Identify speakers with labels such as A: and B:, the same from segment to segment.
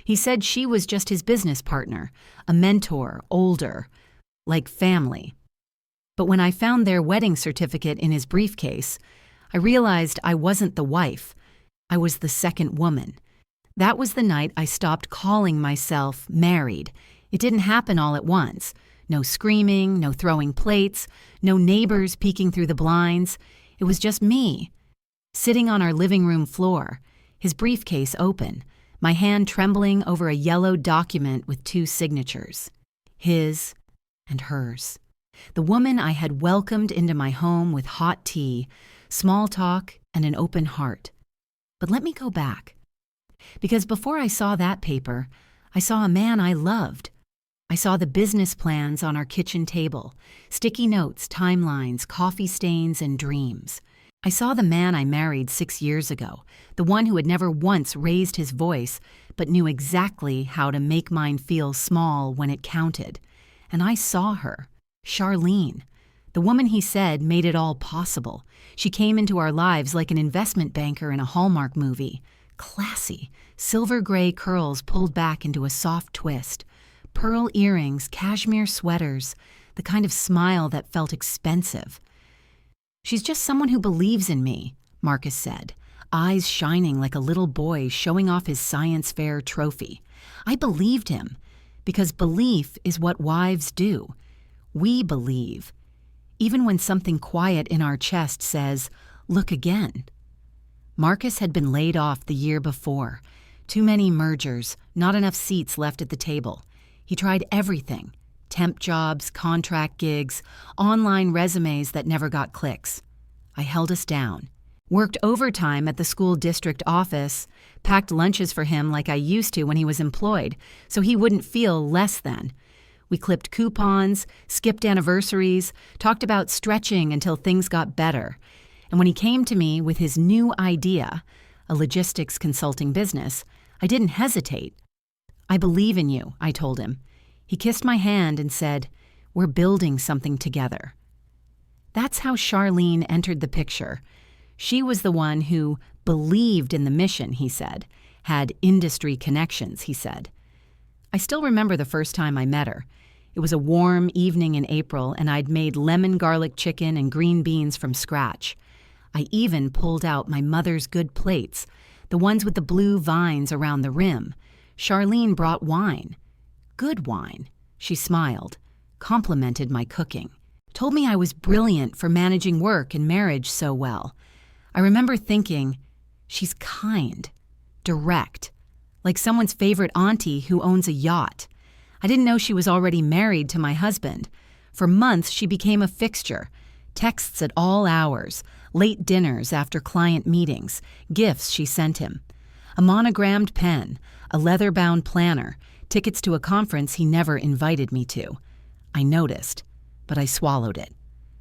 A: He said she was just his business partner, a mentor, older, like family. But when I found their wedding certificate in his briefcase, I realized I wasn't the wife. I was the second woman. That was the night I stopped calling myself married. It didn't happen all at once. No screaming, no throwing plates, no neighbors peeking through the blinds. It was just me, sitting on our living room floor, his briefcase open, my hand trembling over a yellow document with 2 signatures, his and hers. The woman I had welcomed into my home with hot tea, small talk, and an open heart. But let me go back. Because before I saw that paper, I saw a man I loved. I saw the business plans on our kitchen table, sticky notes, timelines, coffee stains, and dreams. I saw the man I married 6 years ago, the one who had never once raised his voice, but knew exactly how to make mine feel small when it counted. And I saw her, Charlene. The woman he said made it all possible. She came into our lives like an investment banker in a Hallmark movie. Classy, silver gray curls pulled back into a soft twist, pearl earrings, cashmere sweaters, the kind of smile that felt expensive. She's just someone who believes in me, Marcus said, eyes shining like a little boy showing off his science fair trophy. I believed him, because belief is what wives do. We believe, even when something quiet in our chest says, "Look again." Marcus had been laid off the year before. Too many mergers, not enough seats left at the table. He tried everything: temp jobs, contract gigs, online resumes that never got clicks. I held us down. Worked overtime at the school district office, packed lunches for him like I used to when he was employed, so he wouldn't feel less than. We clipped coupons, skipped anniversaries, talked about stretching until things got better. And when he came to me with his new idea, a logistics consulting business, I didn't hesitate. "I believe in you," I told him. He kissed my hand and said, "We're building something together." That's how Charlene entered the picture. She was the one who believed in the mission, he said, had industry connections, he said. I still remember the first time I met her. It was a warm evening in April, and I'd made lemon garlic chicken and green beans from scratch. I even pulled out my mother's good plates, the ones with the blue vines around the rim. Charlene brought wine. Good wine. She smiled, complimented my cooking, told me I was brilliant for managing work and marriage so well. I remember thinking, she's kind, direct, like someone's favorite auntie who owns a yacht. I didn't know she was already married to my husband. For months, she became a fixture. Texts at all hours, late dinners after client meetings, gifts she sent him. A monogrammed pen, a leather-bound planner, tickets to a conference he never invited me to. I noticed, but I swallowed it.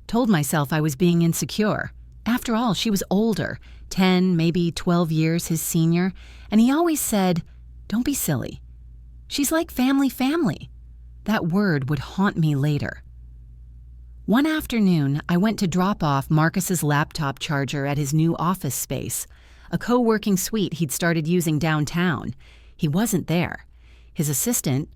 A: Told myself I was being insecure. After all, she was older, 10, maybe 12 years his senior, and he always said, "Don't be silly. She's like family. That word would haunt me later. One afternoon, I went to drop off Marcus's laptop charger at his new office space, a co-working suite he'd started using downtown. He wasn't there. His assistant,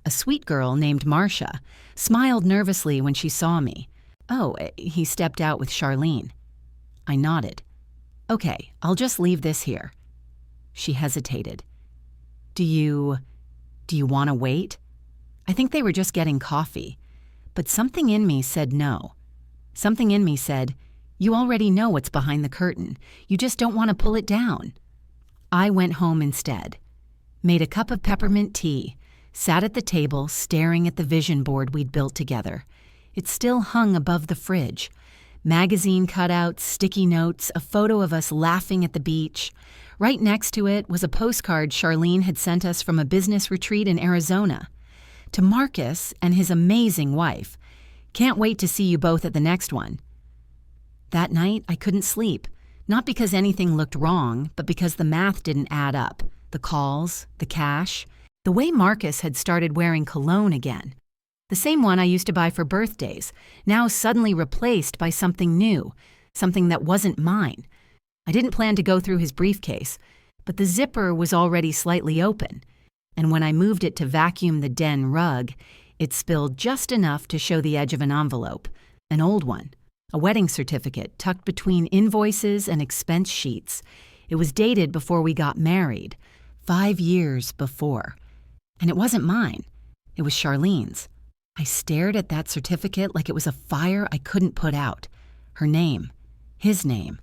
A: a sweet girl named Marcia, smiled nervously when she saw me. "Oh," he stepped out with Charlene. I nodded. "Okay, I'll just leave this here." She hesitated. Do you want to wait?" I think they were just getting coffee. But something in me said no. Something in me said, "You already know what's behind the curtain. You just don't want to pull it down." I went home instead. Made a cup of peppermint tea, sat at the table staring at the vision board we'd built together. It still hung above the fridge. Magazine cutouts, sticky notes, a photo of us laughing at the beach. Right next to it was a postcard Charlene had sent us from a business retreat in Arizona. To Marcus and his amazing wife. "Can't wait to see you both at the next one." That night, I couldn't sleep. Not because anything looked wrong, but because the math didn't add up. The calls, the cash, the way Marcus had started wearing cologne again. The same one I used to buy for birthdays, now suddenly replaced by something new, something that wasn't mine. I didn't plan to go through his briefcase, but the zipper was already slightly open, and when I moved it to vacuum the den rug, it spilled just enough to show the edge of an envelope, an old one, a wedding certificate tucked between invoices and expense sheets. It was dated before we got married, 5 years before. And it wasn't mine. It was Charlene's. I stared at that certificate like it was a fire I couldn't put out. Her name, his name,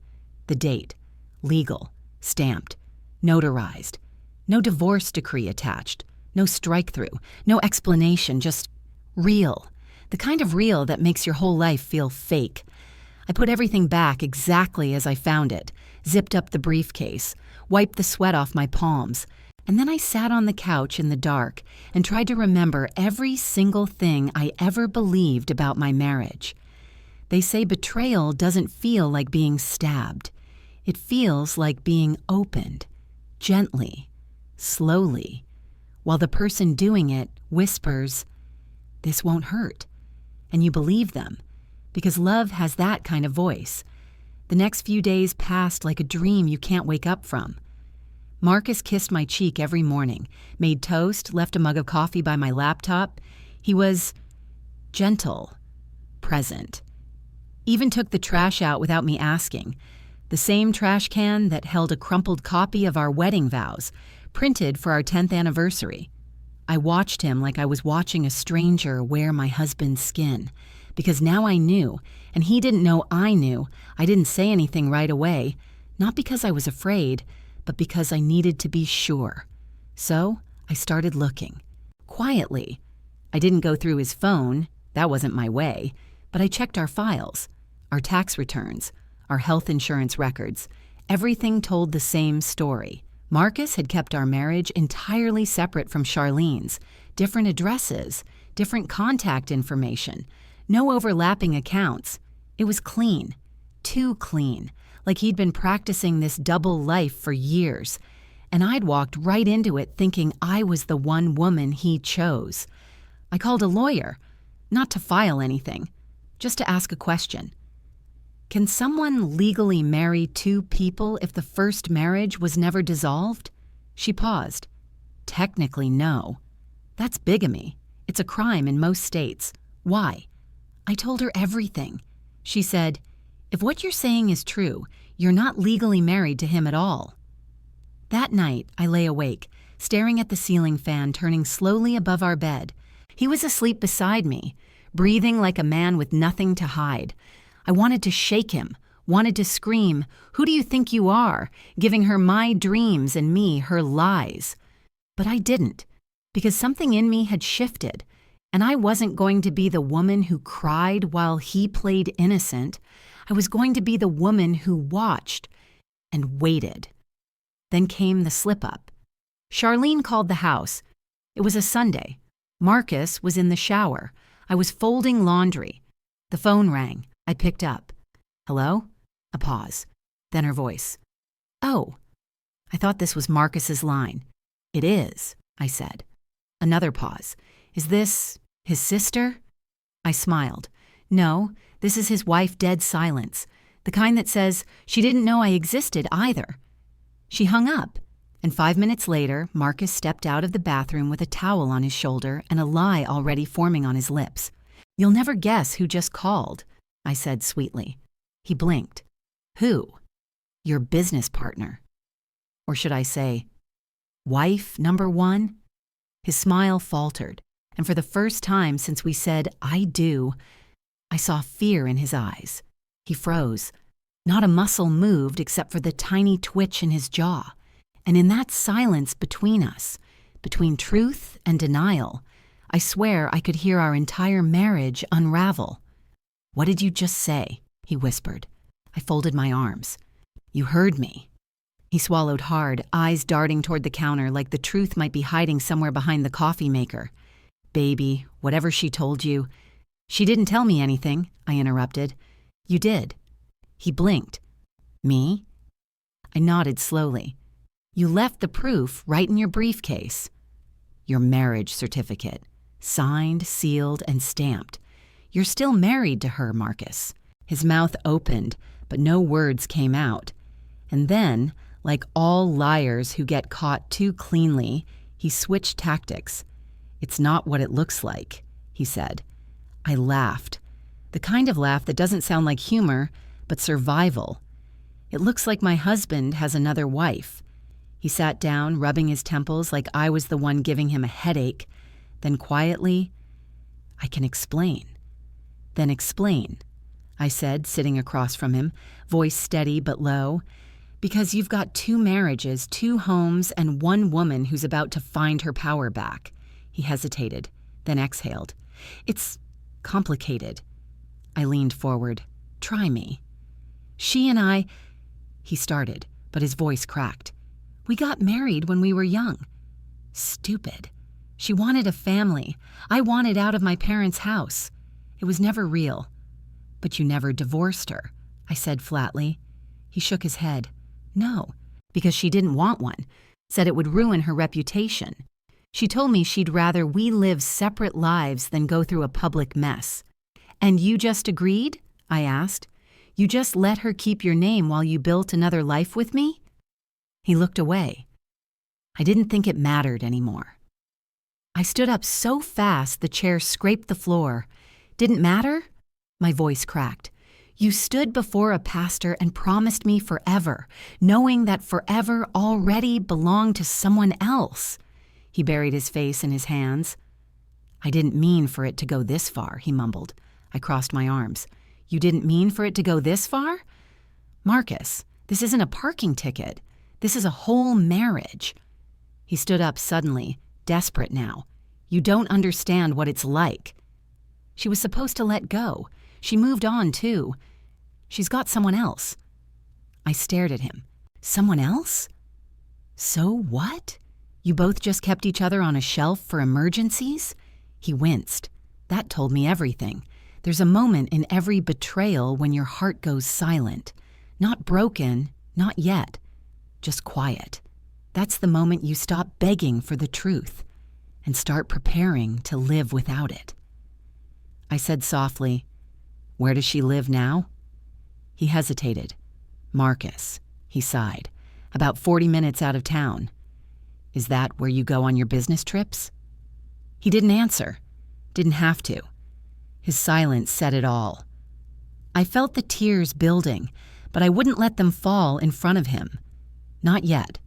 A: the date, legal, stamped, notarized. No divorce decree attached, no strike-through, no explanation, just real. The kind of real that makes your whole life feel fake. I put everything back exactly as I found it, zipped up the briefcase, wiped the sweat off my palms, and then I sat on the couch in the dark and tried to remember every single thing I ever believed about my marriage. They say betrayal doesn't feel like being stabbed. It feels like being opened, gently, slowly, while the person doing it whispers, "This won't hurt." And you believe them, because love has that kind of voice. The next few days passed like a dream you can't wake up from. Marcus kissed my cheek every morning, made toast, left a mug of coffee by my laptop. He was gentle, present. Even took the trash out without me asking. The same trash can that held a crumpled copy of our wedding vows, printed for our 10th anniversary. I watched him like I was watching a stranger wear my husband's skin, because now I knew, and he didn't know I knew. I didn't say anything right away, not because I was afraid, but because I needed to be sure. So I started looking, quietly. I didn't go through his phone, that wasn't my way, but I checked our files, our tax returns, our health insurance records. Everything told the same story. Marcus had kept our marriage entirely separate from Charlene's, different addresses, different contact information, no overlapping accounts. It was clean, too clean, like he'd been practicing this double life for years. And I'd walked right into it thinking I was the one woman he chose. I called a lawyer, not to file anything, just to ask a question. Can someone legally marry 2 people if the first marriage was never dissolved? She paused. Technically, no. That's bigamy. It's a crime in most states. Why? I told her everything. She said, "If what you're saying is true, you're not legally married to him at all." That night, I lay awake, staring at the ceiling fan turning slowly above our bed. He was asleep beside me, breathing like a man with nothing to hide. I wanted to shake him, wanted to scream, "Who do you think you are?" giving her my dreams and me her lies. But I didn't, because something in me had shifted, and I wasn't going to be the woman who cried while he played innocent. I was going to be the woman who watched and waited. Then came the slip-up. Charlene called the house. It was a Sunday. Marcus was in the shower. I was folding laundry. The phone rang. I picked up. "Hello?" A pause. Then her voice. "Oh." I thought this was Marcus's line. "It is," I said. Another pause. "Is this his sister?" I smiled. "No, this is his wife, dead silence. The kind that says she didn't know I existed either." She hung up, and 5 minutes later, Marcus stepped out of the bathroom with a towel on his shoulder and a lie already forming on his lips. "You'll never guess who just called," I said sweetly. He blinked. "Who?" "Your business partner." Or should I say, wife number 1? His smile faltered, and for the first time since we said, "I do," I saw fear in his eyes. He froze. Not a muscle moved except for the tiny twitch in his jaw. And in that silence between us, between truth and denial, I swear I could hear our entire marriage unravel. "What did you just say?" he whispered. I folded my arms. "You heard me." He swallowed hard, eyes darting toward the counter like the truth might be hiding somewhere behind the coffee maker. "Baby, whatever she told you—" "She didn't tell me anything," I interrupted. "You did." He blinked. "Me?" I nodded slowly. "You left the proof right in your briefcase." "Your marriage certificate, signed, sealed, and stamped. You're still married to her, Marcus." His mouth opened, but no words came out. And then, like all liars who get caught too cleanly, He switched tactics. "It's not what it looks like," he said. I laughed. The kind of laugh that doesn't sound like humor, but survival. "It looks like my husband has another wife." He sat down, rubbing his temples like I was the one giving him a headache. Then quietly, "I can explain." "Then explain," I said, sitting across from him, voice steady but low. "Because you've got 2 marriages, 2 homes, and 1 woman who's about to find her power back." He hesitated, then exhaled. "It's complicated." I leaned forward. "Try me." "She and I—" He started, but his voice cracked. "We got married when we were young." Stupid. She wanted a family. I wanted out of my parents' house. It was never real. "But you never divorced her," I said flatly. He shook his head. "No, because she didn't want one. Said it would ruin her reputation. She told me she'd rather we live separate lives than go through a public mess." "And you just agreed?" I asked. "You just let her keep your name while you built another life with me?" He looked away. I didn't think it mattered anymore. I stood up so fast the chair scraped the floor. "Didn't matter?" My voice cracked. "You stood before a pastor and promised me forever, knowing that forever already belonged to someone else." He buried his face in his hands. "I didn't mean for it to go this far," he mumbled. I crossed my arms. "You didn't mean for it to go this far?" "Marcus, this isn't a parking ticket. This is a whole marriage." He stood up suddenly, desperate now. "You don't understand what it's like." She was supposed to let go. She moved on, too. She's got someone else. I stared at him. "Someone else?" "So what? You both just kept each other on a shelf for emergencies?" He winced. That told me everything. There's a moment in every betrayal when your heart goes silent. Not broken, not yet. Just quiet. That's the moment you stop begging for the truth and start preparing to live without it. I said softly, "Where does she live now?" He hesitated. "Marcus," he sighed, "about 40 minutes out of town." "Is that where you go on your business trips?" He didn't answer. Didn't have to. His silence said it all. I felt the tears building, but I wouldn't let them fall in front of him. Not yet.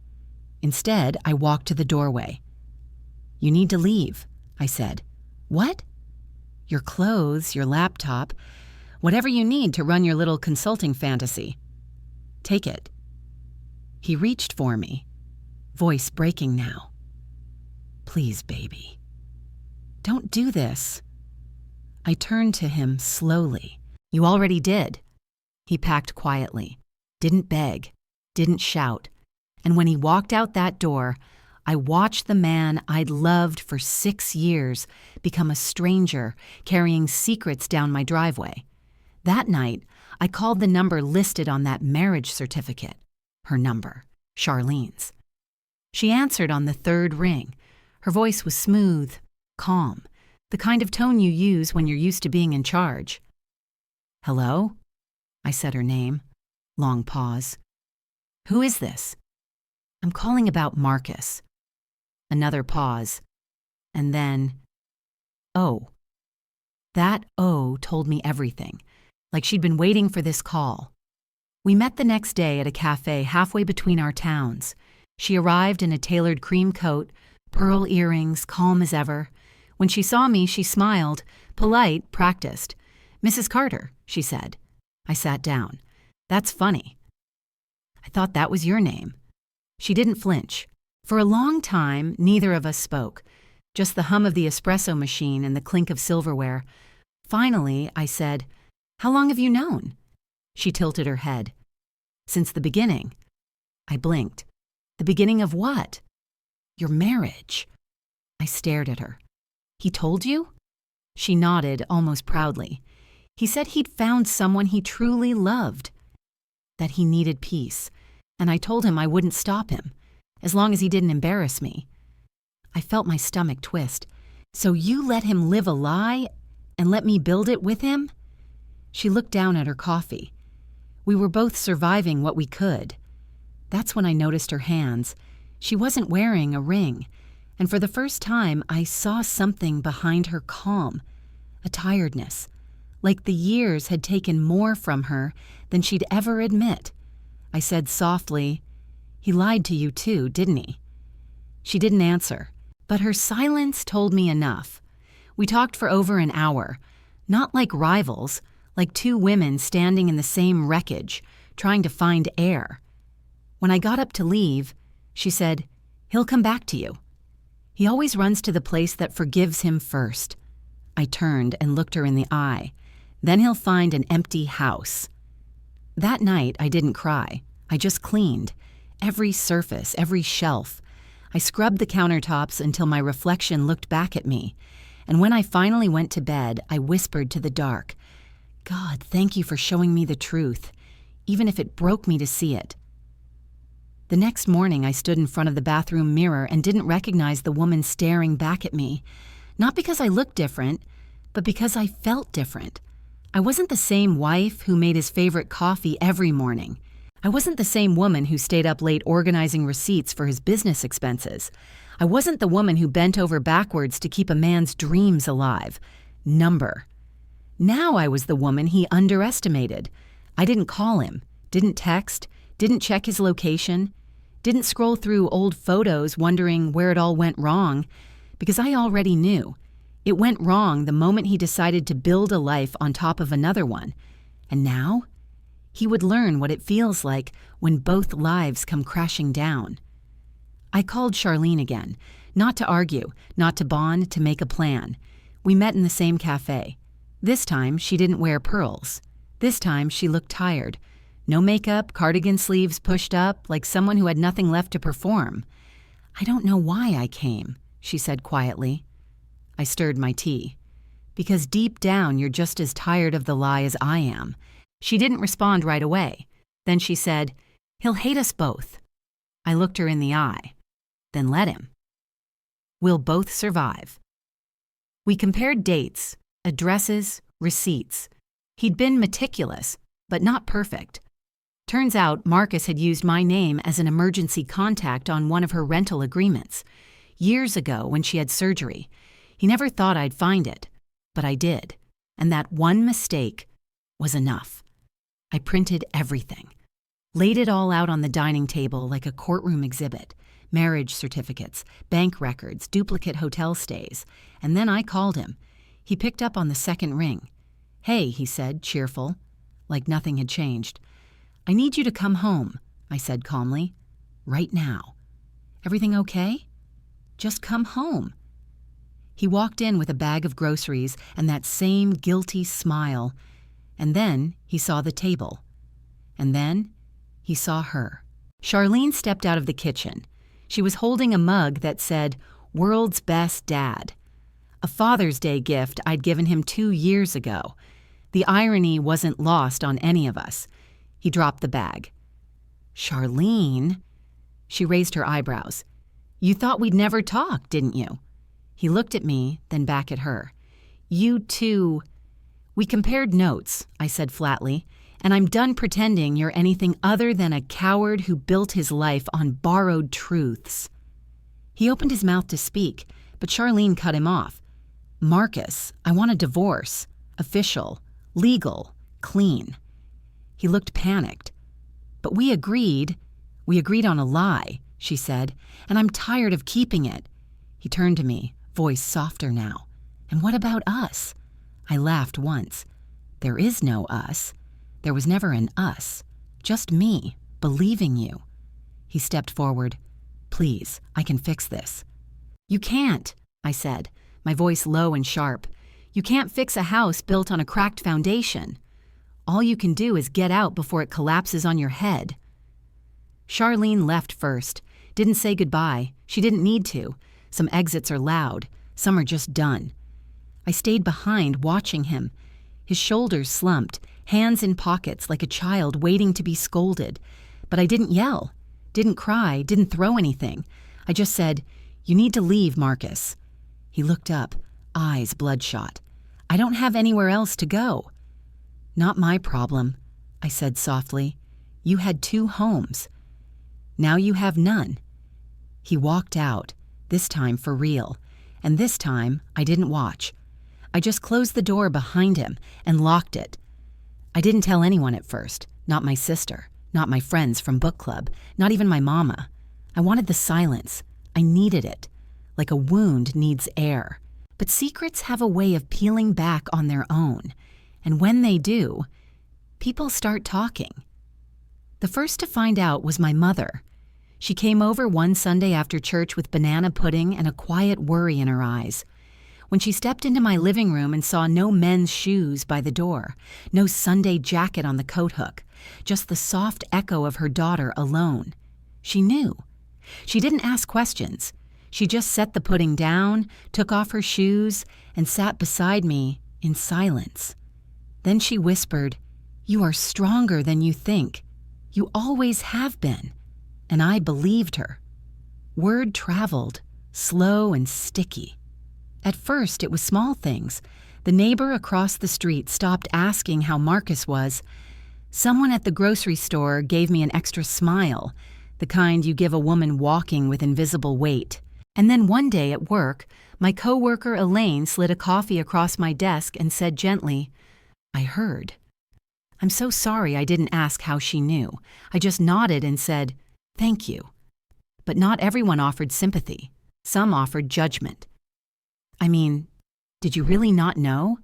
A: Instead, I walked to the doorway. "You need to leave," I said. "What?" "Your clothes, your laptop, whatever you need to run your little consulting fantasy. Take it." He reached for me, voice breaking now. "Please, baby. Don't do this." I turned to him slowly. "You already did." He packed quietly, didn't beg, didn't shout. And when he walked out that door, I watched the man I'd loved for 6 years become a stranger, carrying secrets down my driveway. That night, I called the number listed on that marriage certificate. Her number, Charlene's. She answered on the 3rd ring. Her voice was smooth, calm, the kind of tone you use when you're used to being in charge. "Hello?" I said her name. Long pause. "Who is this?" "I'm calling about Marcus." Another pause. And then, "Oh." That "oh" told me everything, like she'd been waiting for this call. We met the next day at a cafe halfway between our towns. She arrived in a tailored cream coat, pearl earrings, calm as ever. When she saw me, she smiled, polite, practiced. "Mrs. Carter," she said. I sat down. "That's funny. I thought that was your name." She didn't flinch. For a long time, neither of us spoke, just the hum of the espresso machine and the clink of silverware. Finally, I said, "How long have you known?" She tilted her head. "Since the beginning." I blinked. "The beginning of what?" "Your marriage." I stared at her. "He told you?" She nodded, almost proudly. "He said he'd found someone he truly loved, that he needed peace, and I told him I wouldn't stop him, as long as he didn't embarrass me." I felt my stomach twist. "So you let him live a lie and let me build it with him?" She looked down at her coffee. We were both surviving what we could. That's when I noticed her hands. She wasn't wearing a ring, And for the first time, I saw something behind her calm, a tiredness, like the years had taken more from her than she'd ever admit. I said softly, "He lied to you too, didn't he?" She didn't answer, but her silence told me enough. We talked for over an hour, not like rivals, like two women standing in the same wreckage, trying to find air. When I got up to leave, she said, "He'll come back to you. He always runs to the place that forgives him first." I turned and looked her in the eye. "Then he'll find an empty house." That night, I didn't cry. I just cleaned. Every surface, every shelf. I scrubbed the countertops until my reflection looked back at me. And when I finally went to bed, I whispered to the dark, "God, thank you for showing me the truth, even if it broke me to see it." The next morning, I stood in front of the bathroom mirror and didn't recognize the woman staring back at me. Not because I looked different, but because I felt different. I wasn't the same wife who made his favorite coffee every morning. I wasn't the same woman who stayed up late organizing receipts for his business expenses. I wasn't the woman who bent over backwards to keep a man's dreams alive. Number. Now I was the woman he underestimated. I didn't call him, didn't text, didn't check his location, didn't scroll through old photos wondering where it all went wrong, because I already knew. It went wrong the moment he decided to build a life on top of another one. And now, he would learn what it feels like when both lives come crashing down. I called Charlene again, not to argue, not to bond, to make a plan. We met in the same cafe. This time, she didn't wear pearls. This time, she looked tired. No makeup, cardigan sleeves pushed up, like someone who had nothing left to perform. "I don't know why I came," she said quietly. I stirred my tea. "Because deep down, you're just as tired of the lie as I am." She didn't respond right away. Then she said, "He'll hate us both." I looked her in the eye. "Then let him. We'll both survive." We compared dates, addresses, receipts. He'd been meticulous, but not perfect. Turns out Marcus had used my name as an emergency contact on one of her rental agreements. Years ago, when she had surgery. He never thought I'd find it, but I did. And that one mistake was enough. I printed everything. Laid it all out on the dining table like a courtroom exhibit. Marriage certificates, bank records, duplicate hotel stays. And then I called him. He picked up on the second ring. "Hey," he said, cheerful, like nothing had changed. "I need you to come home," I said calmly. "Right now. Everything okay? Just come home." He walked in with a bag of groceries and that same guilty smile. And then he saw the table. And then he saw her. Charlene stepped out of the kitchen. She was holding a mug that said, "World's Best Dad." A Father's Day gift I'd given him 2 years ago. The irony wasn't lost on any of us. He dropped the bag. "Charlene?" She raised her eyebrows. "You thought we'd never talk, didn't you?" He looked at me, then back at her. "You two..." "We compared notes," I said flatly, "and I'm done pretending you're anything other than a coward who built his life on borrowed truths." He opened his mouth to speak, but Charlene cut him off. "Marcus, I want a divorce. Official, legal, clean." He looked panicked. "But we agreed on a lie," she said, "and I'm tired of keeping it." He turned to me, voice softer now. "And what about us?" I laughed once. "There is no us. There was never an us. Just me, believing you." He stepped forward. "Please, I can fix this." "You can't," I said, my voice low and sharp. "You can't fix a house built on a cracked foundation. All you can do is get out before it collapses on your head." Charlene left first. Didn't say goodbye. She didn't need to. Some exits are loud. Some are just done. I stayed behind, watching him. His shoulders slumped, hands in pockets like a child waiting to be scolded. But I didn't yell, didn't cry, didn't throw anything. I just said, "You need to leave, Marcus." He looked up, eyes bloodshot. "I don't have anywhere else to go." "Not my problem," I said softly. "You had 2 homes. Now you have none." He walked out, this time for real, and this time I didn't watch. I just closed the door behind him and locked it. I didn't tell anyone at first, not my sister, not my friends from book club, not even my mama. I wanted the silence. I needed it, like a wound needs air. But secrets have a way of peeling back on their own, and when they do, people start talking. The first to find out was my mother. She came over one Sunday after church with banana pudding and a quiet worry in her eyes. When she stepped into my living room and saw no men's shoes by the door, no Sunday jacket on the coat hook, just the soft echo of her daughter alone, she knew. She didn't ask questions. She just set the pudding down, took off her shoes, and sat beside me in silence. Then she whispered, "You are stronger than you think. You always have been." And I believed her. Word traveled, slow and sticky. At first, it was small things. The neighbor across the street stopped asking how Marcus was. Someone at the grocery store gave me an extra smile, the kind you give a woman walking with invisible weight. And then one day at work, my coworker Elaine slid a coffee across my desk and said gently, "I heard." I'm so sorry I didn't ask how she knew. I just nodded and said, "Thank you." But not everyone offered sympathy. Some offered judgment. I mean, did you really not know?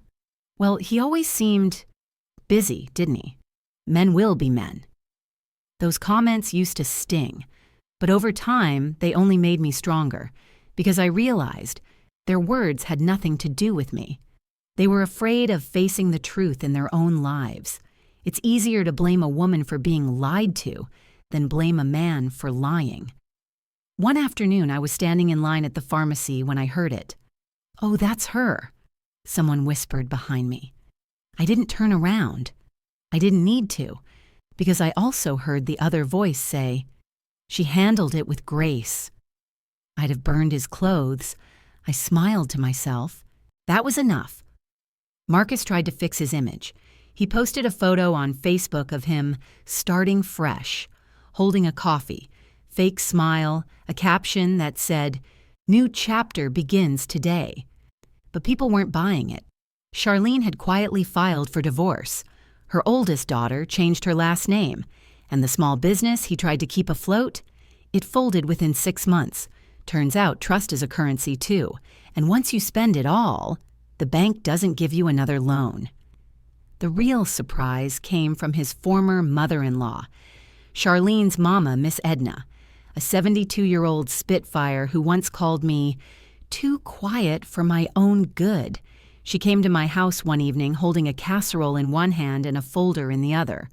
A: Well, he always seemed busy, didn't he? Men will be men. Those comments used to sting, but over time, they only made me stronger, because I realized their words had nothing to do with me. They were afraid of facing the truth in their own lives. It's easier to blame a woman for being lied to than blame a man for lying. One afternoon, I was standing in line at the pharmacy when I heard it. "Oh, that's her," someone whispered behind me. I didn't turn around. I didn't need to, because I also heard the other voice say, "She handled it with grace." I'd have burned his clothes. I smiled to myself. That was enough. Marcus tried to fix his image. He posted a photo on Facebook of him starting fresh, holding a coffee, fake smile, a caption that said, "New chapter begins today." But people weren't buying it. Charlene had quietly filed for divorce. Her oldest daughter changed her last name, and the small business he tried to keep afloat, it folded within 6 months. Turns out trust is a currency too, and once you spend it all, the bank doesn't give you another loan. The real surprise came from his former mother-in-law, Charlene's mama, Miss Edna, a 72-year-old spitfire who once called me too quiet for my own good. She came to my house one evening holding a casserole in one hand and a folder in the other.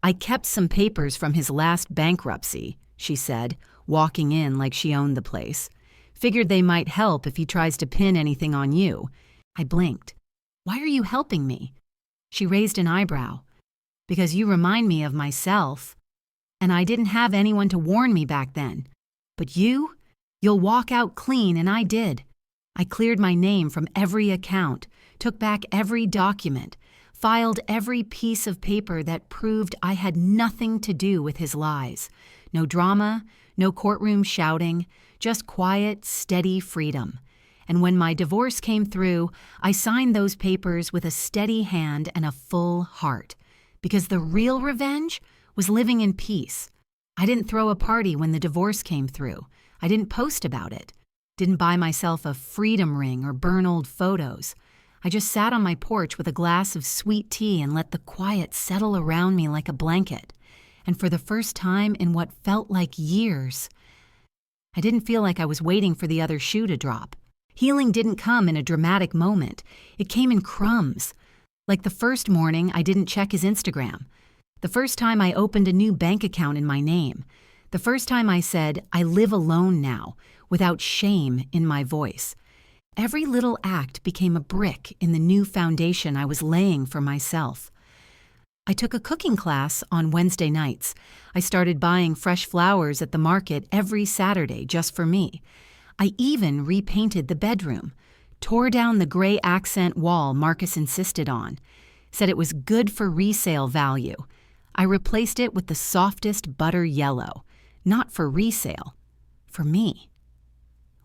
A: "I kept some papers from his last bankruptcy," she said, walking in like she owned the place. "Figured they might help if he tries to pin anything on you." I blinked. "Why are you helping me?" She raised an eyebrow. "Because you remind me of myself. And I didn't have anyone to warn me back then. But you'll walk out clean, and I did. I cleared my name from every account, took back every document, filed every piece of paper that proved I had nothing to do with his lies. No drama, no courtroom shouting, just quiet, steady freedom. And when my divorce came through, I signed those papers with a steady hand and a full heart. Because the real revenge was living in peace. I didn't throw a party when the divorce came through. I didn't post about it. Didn't buy myself a freedom ring or burn old photos. I just sat on my porch with a glass of sweet tea and let the quiet settle around me like a blanket. And for the first time in what felt like years, I didn't feel like I was waiting for the other shoe to drop. Healing didn't come in a dramatic moment. It came in crumbs. Like the first morning I didn't check his Instagram. The first time I opened a new bank account in my name. The first time I said, "I live alone now," without shame in my voice. Every little act became a brick in the new foundation I was laying for myself. I took a cooking class on Wednesday nights. I started buying fresh flowers at the market every Saturday just for me. I even repainted the bedroom, tore down the gray accent wall Marcus insisted on, said it was good for resale value. I replaced it with the softest butter yellow, not for resale, for me.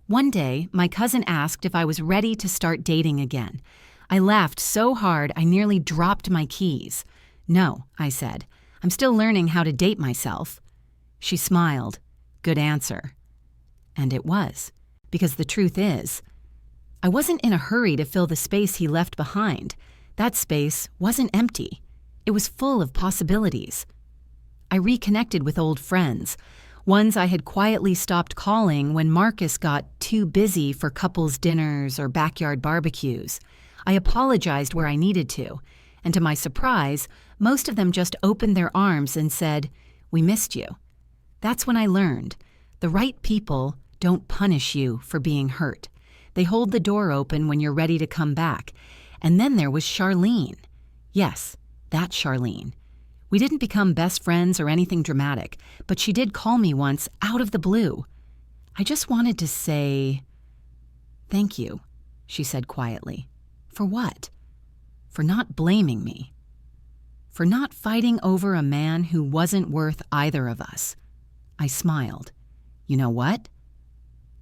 A: One day, my cousin asked if I was ready to start dating again. I laughed so hard I nearly dropped my keys. "No," I said. "I'm still learning how to date myself." She smiled. Good answer. And it was, because the truth is, I wasn't in a hurry to fill the space he left behind. That space wasn't empty. It was full of possibilities. I reconnected with old friends, ones I had quietly stopped calling when Marcus got too busy for couples dinners or backyard barbecues. I apologized where I needed to, and to my surprise, most of them just opened their arms and said, "We missed you." That's when I learned, the right people don't punish you for being hurt. They hold the door open when you're ready to come back. And then there was Charlene. Yes, that Charlene. We didn't become best friends or anything dramatic, but she did call me once out of the blue. "I just wanted to say, thank you," she said quietly. "For what?" "For not blaming me. For not fighting over a man who wasn't worth either of us." I smiled. "You know what?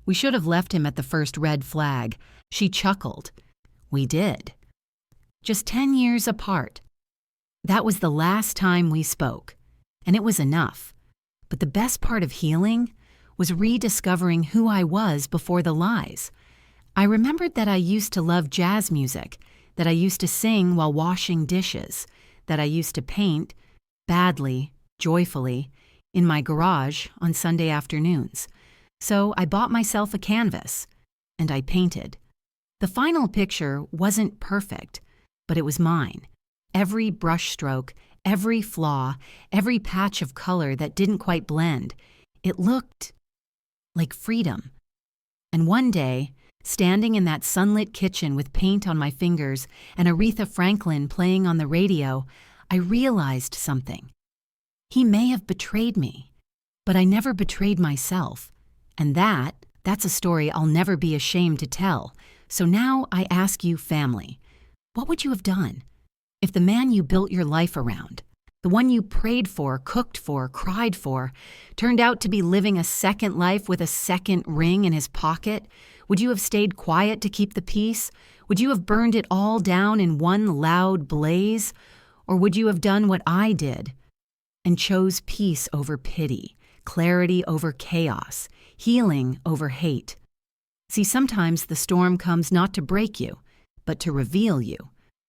A: We should have left him at the first red flag." She chuckled. "We did. Just 10 years apart. That was the last time we spoke, and it was enough. But the best part of healing was rediscovering who I was before the lies. I remembered that I used to love jazz music, that I used to sing while washing dishes, that I used to paint, badly, joyfully, in my garage on Sunday afternoons. So I bought myself a canvas, and I painted. The final picture wasn't perfect, but it was mine. Every brushstroke, every flaw, every patch of color that didn't quite blend, it looked like freedom. And one day, standing in that sunlit kitchen with paint on my fingers and Aretha Franklin playing on the radio, I realized something. He may have betrayed me, but I never betrayed myself. And that's a story I'll never be ashamed to tell. So now I ask you, family, what would you have done if the man you built your life around, the one you prayed for, cooked for, cried for, turned out to be living a second life with a second ring in his pocket? Would you have stayed quiet to keep the peace? Would you have burned it all down in one loud blaze? Or would you have done what I did and chose peace over pity, clarity over chaos, healing over hate? See, sometimes the storm comes not to break you, but to reveal you,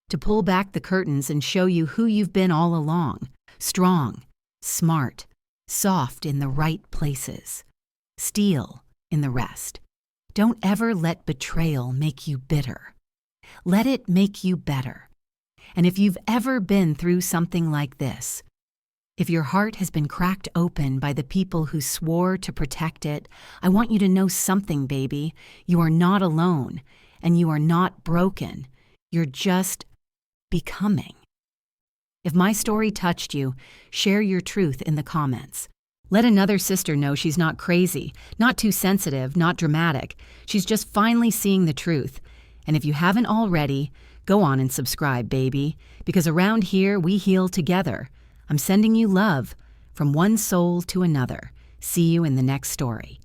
A: to pull back the curtains and show you who you've been all along, strong, smart, soft in the right places, steel in the rest. Don't ever let betrayal make you bitter. Let it make you better. And if you've ever been through something like this, if your heart has been cracked open by the people who swore to protect it, I want you to know something, baby. You are not alone, and you are not broken. You're just becoming. If my story touched you, share your truth in the comments. Let another sister know she's not crazy, not too sensitive, not dramatic. She's just finally seeing the truth. And if you haven't already, go on and subscribe, baby, because around here we heal together. I'm sending you love from one soul to another. See you in the next story.